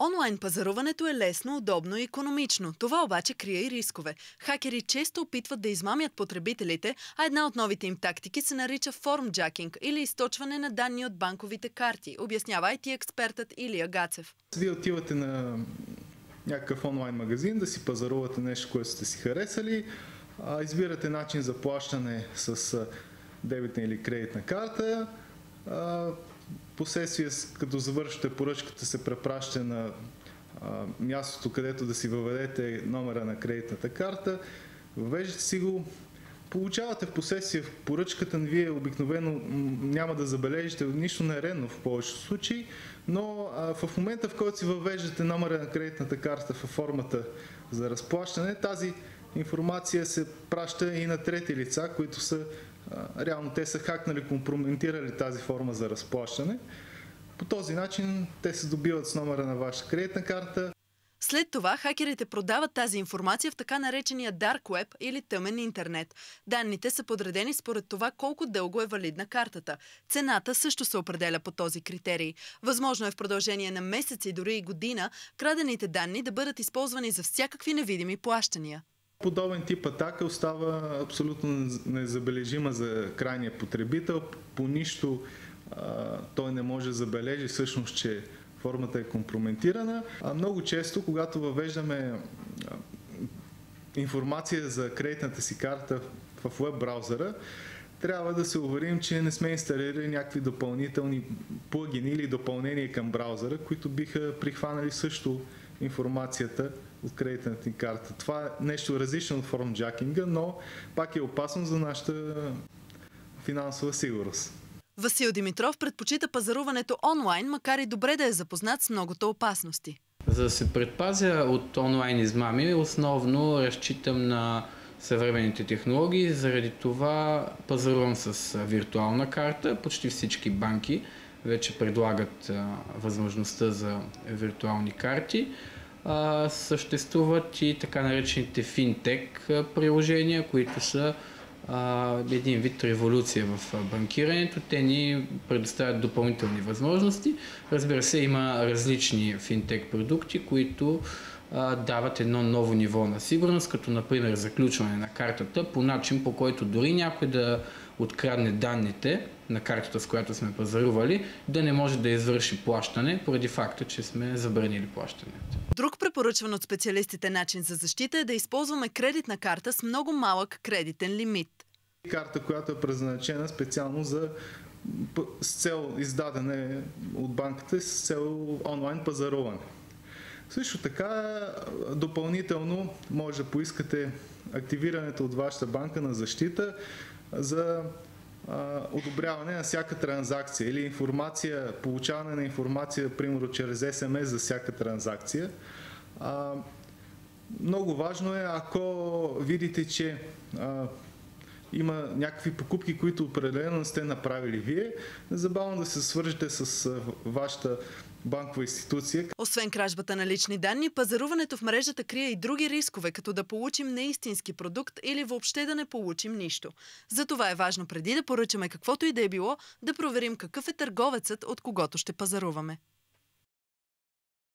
Онлайн пазаруването е лесно, удобно и икономично. Това обаче крие и рискове. Хакери често опитват да измамят потребителите, а една от новите им тактики се нарича формджакинг или източване на данни от банковите карти, обяснява IT експертът Илия Гацев. Вие отивате на някакъв онлайн магазин да си пазарувате нещо, което сте си харесали, избирате начин за плащане с дебитна или кредитна карта, последствие, като завършите поръчката, се препращате на мястото, където да си въведете номера на кредитната карта, въвеждате си го, получавате в последствие в поръчката, вие обикновено няма да забележите нищо нередно в повечето случаи, но в момента, в който си въвеждате номера на кредитната карта във формата за разплащане, тази информация се праща и на трети лица, които са реално те са хакнали, компрометирали тази форма за разплащане. По този начин те се добиват с номера на вашата кредитна карта. След това хакерите продават тази информация в така наречения Dark Web или тъмен интернет. Данните са подредени според това колко дълго е валидна картата. Цената също се определя по този критерий. Възможно е в продължение на месеци, дори и година, крадените данни да бъдат използвани за всякакви невидими плащания. Подобен тип атака остава абсолютно незабележима за крайния потребител. По нищо той не може да забележи всъщност, че формата е компрометирана. Много често, когато въвеждаме информация за кредитната си карта в веб браузъра, трябва да се уверим, че не сме инсталирали някакви допълнителни плагини или допълнения към браузъра, които биха прихванали също информацията от кредитната ни карта. Това е нещо различно от формджакинга, но пак е опасно за нашата финансова сигурност. Васил Димитров предпочита пазаруването онлайн, макар и добре да е запознат с многото опасности. За да се предпазя от онлайн измами, основно разчитам на съвременните технологии. Заради това пазарувам с виртуална карта. Почти всички банки вече предлагат възможността за виртуални карти. Съществуват и така наречените финтек приложения, които са един вид революция в банкирането. Те ни предоставят допълнителни възможности. Разбира се, има различни финтек продукти, които дават едно ново ниво на сигурност, като например заключване на картата по начин, по който дори някой да открадне данните на картата, с която сме пазарували, да не може да извърши плащане, поради факта, че сме забранили плащането. Друг препоръчван от специалистите начин за защита е да използваме кредитна карта с много малък кредитен лимит. Карта, която е предназначена специално с цел издадене от банката с цел онлайн пазаруване. Също така, допълнително може да поискате активирането от вашата банка на защита за одобряване на всяка транзакция или информация, получаване на информация, примерно чрез SMS за всяка транзакция. Много важно е, ако видите, че има някакви покупки, които определено сте направили вие, незабавно да се свържете с вашата банкова институция. Освен кражбата на лични данни, пазаруването в мрежата крие и други рискове, като да получим неистински продукт или въобще да не получим нищо. Затова е важно преди да поръчаме каквото и да е било, да проверим какъв е търговецът, от когото ще пазаруваме.